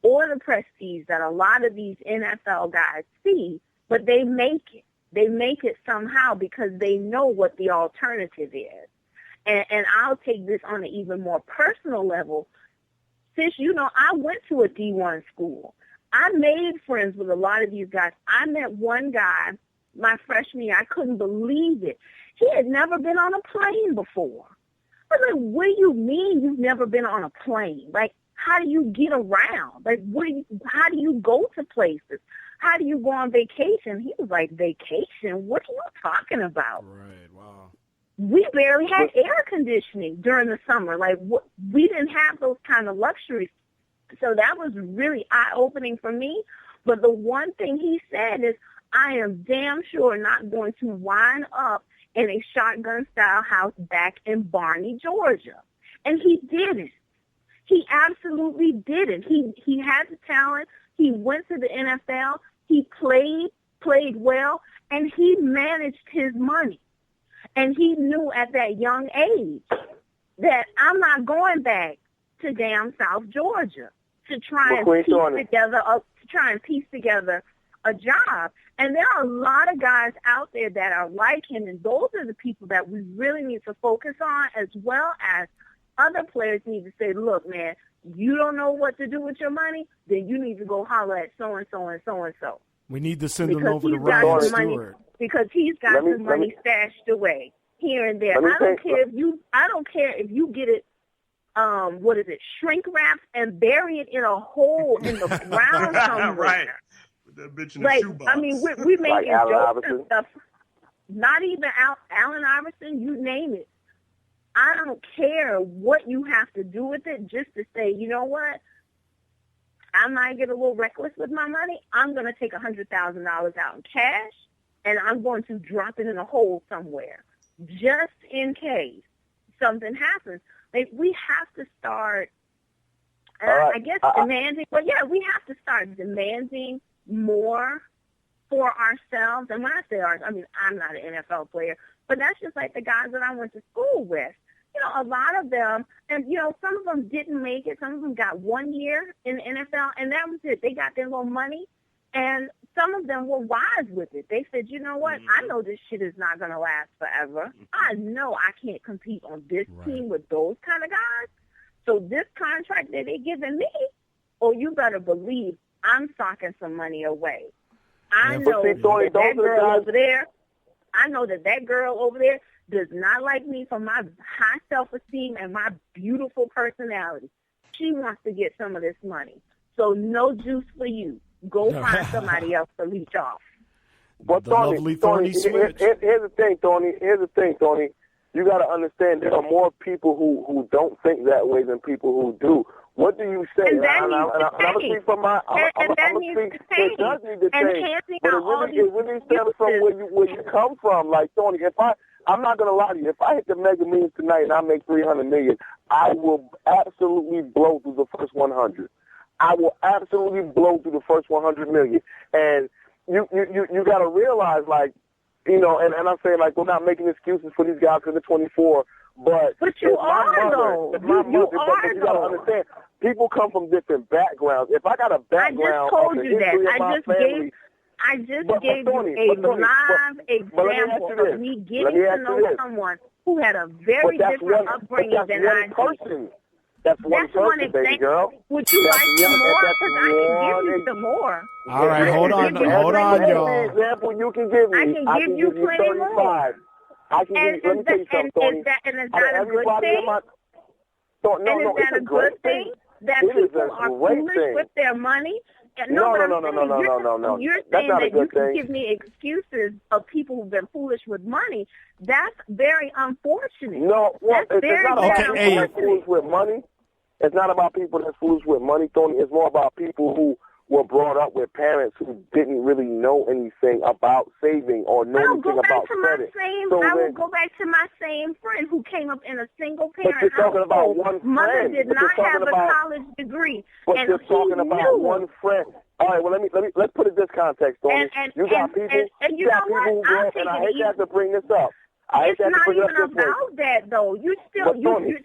or the prestige that a lot of these NFL guys see, but they make it. They make it somehow because they know what the alternative is. And I'll take this on an even more personal level. Since, I went to a D1 school. I made friends with a lot of these guys. I met one guy my freshman year. I couldn't believe it. He had never been on a plane before. I was like, what do you mean you've never been on a plane? Like, how do you get around? Like, how do you go to places? How do you go on vacation? He was like, vacation? What are you talking about? Right, wow. We barely had air conditioning during the summer. Like, we didn't have those kind of luxuries. So that was really eye-opening for me. But the one thing he said is, I am damn sure not going to wind up in a shotgun-style house back in Barney, Georgia. And he didn't. He absolutely didn't. He had the talent. He went to the NFL. He played well, and he managed his money. And he knew at that young age that I'm not going back to damn South Georgia to try and piece together a job. And there are a lot of guys out there that are like him, and those are the people that we really need to focus on, as well as other players need to say, look, man, you don't know what to do with your money, then you need to go holler at so-and-so and so-and-so. We need to send them over to Ryan Stewart. Because he's got the money stashed away here and there. I don't care if you get it, shrink wrapped and bury it in a hole in the ground somewhere. Right. Put that bitch in the shoebox. I mean, we're making jokes and stuff. Not even Allen Iverson, you name it. I don't care what you have to do with it, just to say, you know what? I might get a little reckless with my money. I'm going to take $100,000 out in cash, and I'm going to drop it in a hole somewhere, just in case something happens. Like, we have to start, demanding. But yeah, we have to start demanding more for ourselves. And when I say ours, I mean, I'm not an NFL player, but that's just like the guys that I went to school with. A lot of them, and, some of them didn't make it. Some of them got 1 year in the NFL, and that was it. They got their little money, and some of them were wise with it. They said, you know what? I know this shit is not going to last forever. I know I can't compete on this team with those kind of guys. So this contract that they're giving me, you better believe I'm socking some money away. I know that girl over there does not like me for my high self-esteem and my beautiful personality. She wants to get some of this money. So no juice for you. Go find somebody else to reach off. But Thorny Switch. Here's the thing, Thorny. You got to understand there are more people who don't think that way than people who do. What do you say? And that I'm needs to change. It does need to change. But it really stems from where you come from. Like, Thorny, I'm not going to lie to you. If I hit the Mega Millions tonight and I make $300 million, I will absolutely blow through the first 100. I will absolutely blow through the first 100 million. And you got to realize, like, and I'm saying, like, we're not making excuses for these guys because they're 24. But you are, though. You got to understand, people come from different backgrounds. If I got a background of the history of my family, I just gave you a live example of me getting to know someone who had a very different upbringing than I did. That's one person, baby girl. Would you like some more? Because I can give you some more. All right, hold on, y'all. Example you can give me. I can give you plenty more. I can give you. Let me tell you something, Tony. And is that a good thing? And is that a good thing? That people are foolish with their money? No. You're saying that you can give me excuses of people who've been foolish with money. That's very unfortunate. No, it's not about people that's foolish with money. It's not about people that's foolish with money, Tony. It's more about people who were brought up with parents who didn't really know anything about saving or know anything about credit. I will go back to my same friend who came up in a single-parent household. But you're talking about one friend. Mother did not have a college degree. But you're talking about one friend. All right, well, let's put it in this context, Tony. You got people who go, and I hate to have to bring this up. It's not even about that, though. It's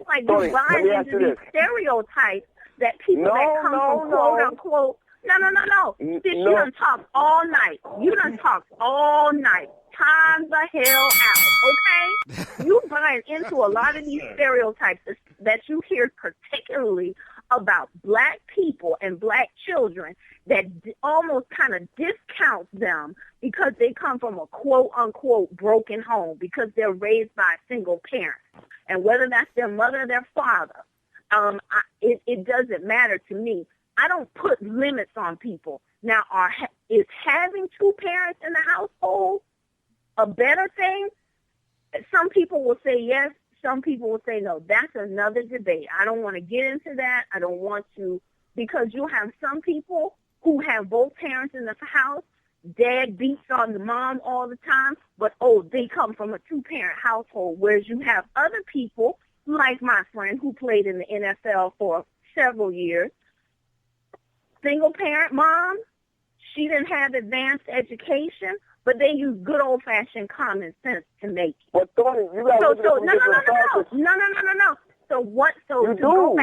like you buy into these stereotypes that people that come from quote unquote. No. You done talk all night. You done talk all night. Time the hell out, okay? You buying into a lot of these stereotypes that you hear, particularly about black people and black children, that almost kind of discounts them because they come from a quote-unquote broken home, because they're raised by a single parent. And whether that's their mother or their father, it doesn't matter to me. I don't put limits on people. Now, is having two parents in the household a better thing? Some people will say yes. Some people will say no. That's another debate. I don't want to get into that. I don't want to, because you have some people who have both parents in the house. Dad beats on the mom all the time, but, they come from a two-parent household, whereas you have other people, like my friend who played in the NFL for several years, single-parent mom. She didn't have advanced education, but they use good old-fashioned common sense to make it. But Thorny, you got no. So what? So you do.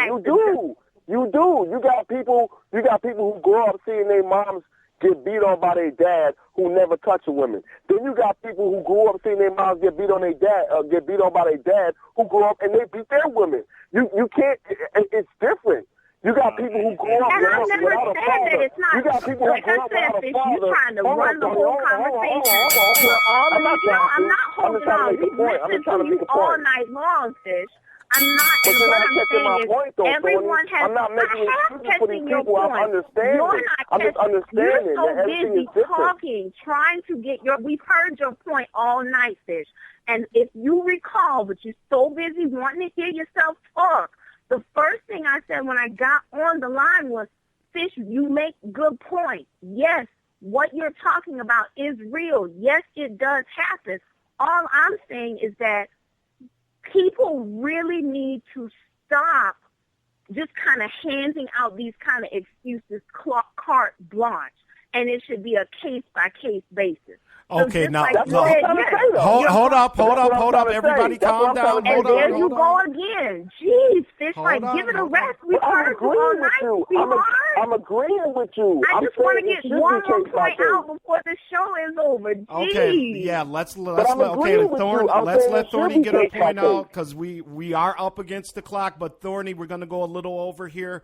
You got people who grow up seeing their moms get beat on by their dad who never touch a woman. Then you got people who grew up seeing their moms get beat on by their dad who grew up and they beat their women. You can't. It's different. You got people who grew up without a father. You got people who grew up without a father. You're trying to run the whole conversation. I'm not holding on. We've listened to you all night long, Fish. I'm not. And what I'm saying is, everyone has. I'm not making excuses for these people. I'm understanding. I'm just You're understanding so that everything busy is different. talking, trying to get your. We've heard your point all night, Fish. And if you recall, but you're so busy wanting to hear yourself talk, the first thing I said when I got on the line was, Fish, you make good points. Yes, what you're talking about is real. Yes, it does happen. All I'm saying is that people really need to stop just kind of handing out these kind of excuses carte blanche, and it should be a case-by-case basis. Okay, now, hold up. Everybody calm down. And there you go again. Jeez, Fish, give it a rest. We've heard you all night. I'm agreeing with you. I just want to get one more point out before the show is over. Jeez. Okay, yeah, let's let Thorny get her point out, because we are up against the clock. But Thorny, we're going to go a little over here.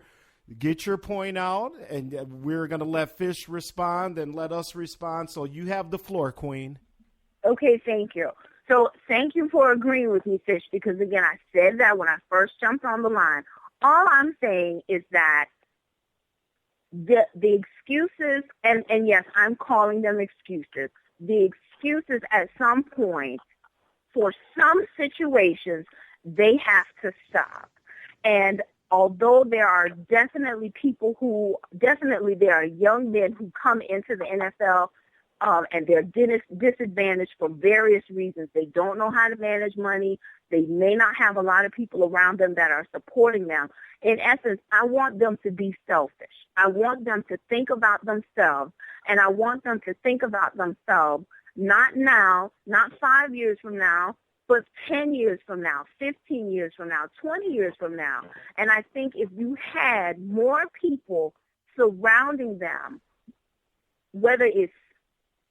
Get your point out, and we're going to let Fish respond and let us respond. So you have the floor, Queen. Okay, thank you. So thank you for agreeing with me, Fish, because, again, I said that when I first jumped on the line. All I'm saying is that the excuses, and yes, I'm calling them excuses, the excuses at some point for some situations, they have to stop. And although there are definitely there are young men who come into the NFL and they're disadvantaged for various reasons. They don't know how to manage money. They may not have a lot of people around them that are supporting them. In essence, I want them to be selfish. I want them to think about themselves, and I want them to think about themselves not now, not 5 years from now, but 10 years from now, 15 years from now, 20 years from now. And I think if you had more people surrounding them, whether it's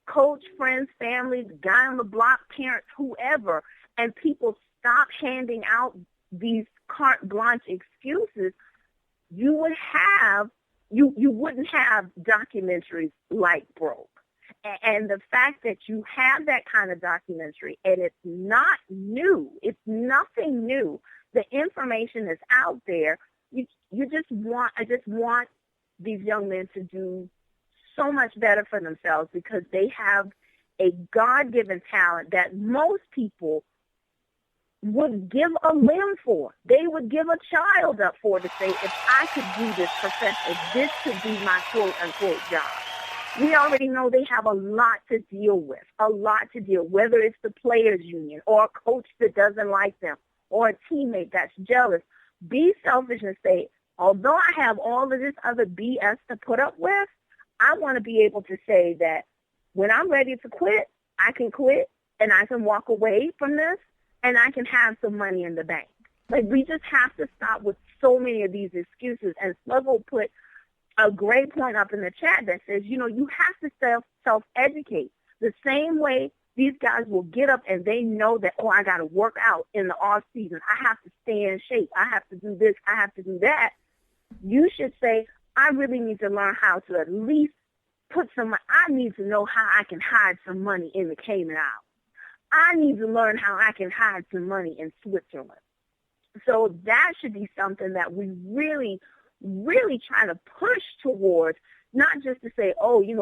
coach, friends, family, the guy on the block, parents, whoever, and people stop handing out these carte blanche excuses, you wouldn't have documentaries like Broke. And the fact that you have that kind of documentary, and it's not new, it's nothing new. The information is out there. I just want these young men to do so much better for themselves, because they have a God-given talent that most people would give a limb for. They would give a child up for, to say, if I could do this profession, this could be my quote-unquote job. We already know they have a lot to deal with, whether it's the players' union or a coach that doesn't like them or a teammate that's jealous. Be selfish and say, although I have all of this other BS to put up with, I want to be able to say that when I'm ready to quit, I can quit and I can walk away from this and I can have some money in the bank. Like, we just have to stop with so many of these excuses. And Sluggo put a great point up in the chat that says, you have to self-educate. The same way these guys will get up and they know that, I got to work out in the off season. I have to stay in shape. I have to do this. I have to do that. You should say, I really need to learn how to at least I need to know how I can hide some money in the Cayman Islands. I need to learn how I can hide some money in Switzerland. So that should be something that we really, really try to push towards, not just to say,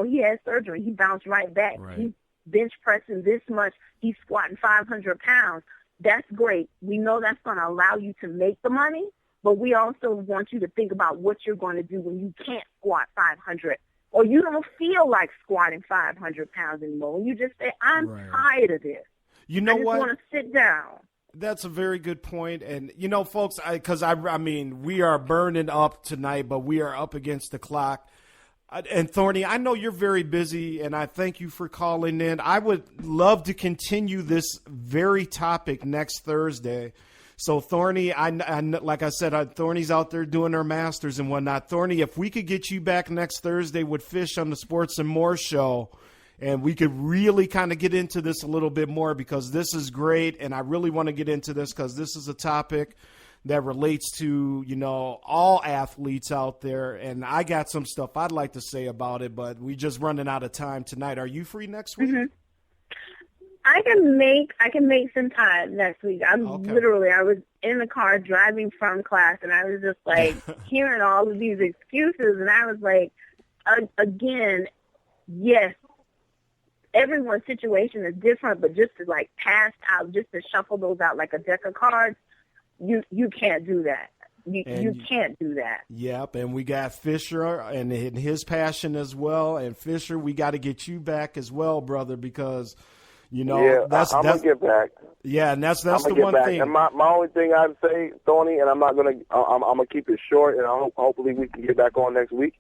he had surgery, he bounced right back. Right. He's bench pressing this much, he's squatting 500 pounds. That's great. We know that's going to allow you to make the money, but we also want you to think about what you're going to do when you can't squat 500 or you don't feel like squatting 500 pounds anymore. When you just say, I'm tired of this. You know what? I just want to sit down. That's a very good point. And, folks, I mean, we are burning up tonight, but we are up against the clock. And, Thorny, I know you're very busy, and I thank you for calling in. I would love to continue this very topic next Thursday. So, Thorny, like I said, Thorny's out there doing her masters and whatnot. Thorny, if we could get you back next Thursday with Fish on the Sports and More show, and we could really kind of get into this a little bit more, because this is great, and I really want to get into this because this is a topic that relates to, all athletes out there, and I got some stuff I'd like to say about it, but we just running out of time tonight. Are you free next week? Mm-hmm. I can make some time next week. I was in the car driving from class, and I was just like hearing all of these excuses, and I was like, again, yes, everyone's situation is different, but just to just to shuffle those out like a deck of cards, you can't do that. You can't do that. Yep, and we got Fisher and his passion as well. And Fisher, we got to get you back as well, brother, because I'm gonna get back. Yeah, and that's the one thing. And my only thing I'd say, Thorny, and I'm gonna keep it short, and hopefully we can get back on next week.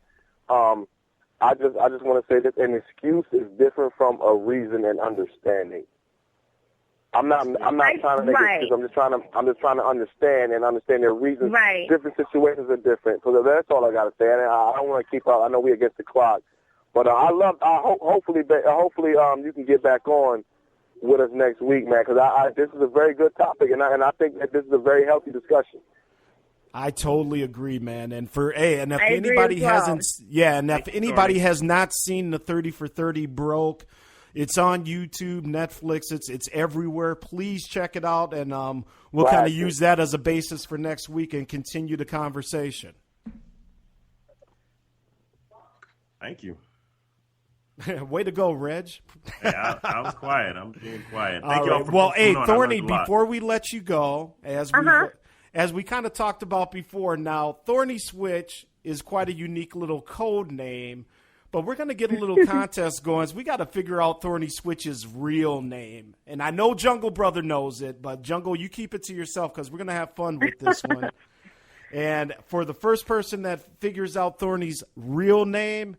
I just want to say that an excuse is different from a reason and understanding. I'm not trying to make excuses. I'm just trying to understand their reasons. Right. Different situations are different. So that's all I got to say. And I don't want to keep up. I know we're against the clock, but hopefully you can get back on with us next week, man, because this is a very good topic, and I think that this is a very healthy discussion. I totally agree, man. And if anybody has not seen the 30 for 30 broke, it's on YouTube, Netflix. It's everywhere. Please check it out, and we'll kind of use that as a basis for next week and continue the conversation. Thank you. Way to go, Reg. Yeah, I was quiet. I'm being quiet. Thank you all for Thorny, before we let you go, as we kind of talked about before, now Thorny Switch is quite a unique little code name, but we're going to get a little contest going. So we got to figure out Thorny Switch's real name. And I know Jungle Brother knows it, but Jungle, you keep it to yourself because we're going to have fun with this one. And for the first person that figures out Thorny's real name,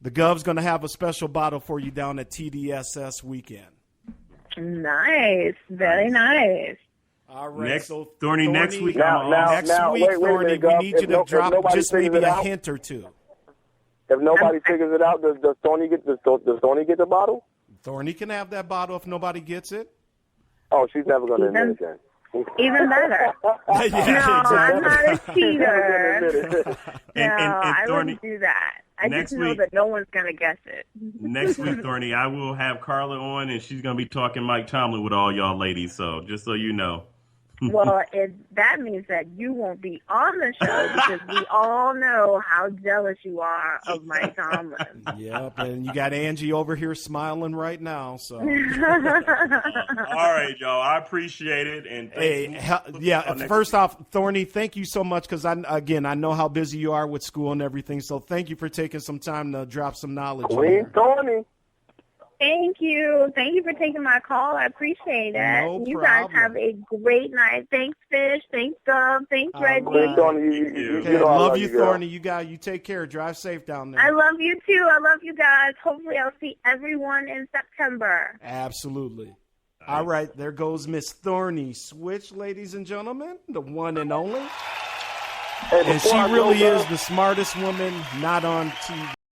the Gov's going to have a special bottle for you down at TDSS weekend. Nice. Very nice. All right. Thorny, next week. Thorny, we need you to drop just maybe a hint or two. If nobody figures it out, does Thorny get the bottle? Thorny can have that bottle if nobody gets it. Oh, she's never going to admit it then. Even better. I'm not a cheater. I wouldn't do that. I just know that no one's going to guess it. Next week, Thorny, I will have Carla on, and she's going to be talking Mike Tomlin with all y'all ladies, so just so you know. Well, that means that you won't be on the show because we all know how jealous you are of Mike Tomlin. Yep, and you got Angie over here smiling right now. So, all right, y'all, I appreciate it. And first off, Thorny, thank you so much because I know how busy you are with school and everything. So, thank you for taking some time to drop some knowledge. Queen Thorny. Thank you. Thank you for taking my call. I appreciate it. No you problem. Guys have a great night. Thanks, Fish. Thanks, Gov. Thanks, Reggie. Love you, Thorny. You take care. Drive safe down there. I love you, too. I love you guys. Hopefully I'll see everyone in September. Absolutely. All right. There goes Miss Thorny Switch, ladies and gentlemen. The one and only. And she really is the smartest woman not on TV.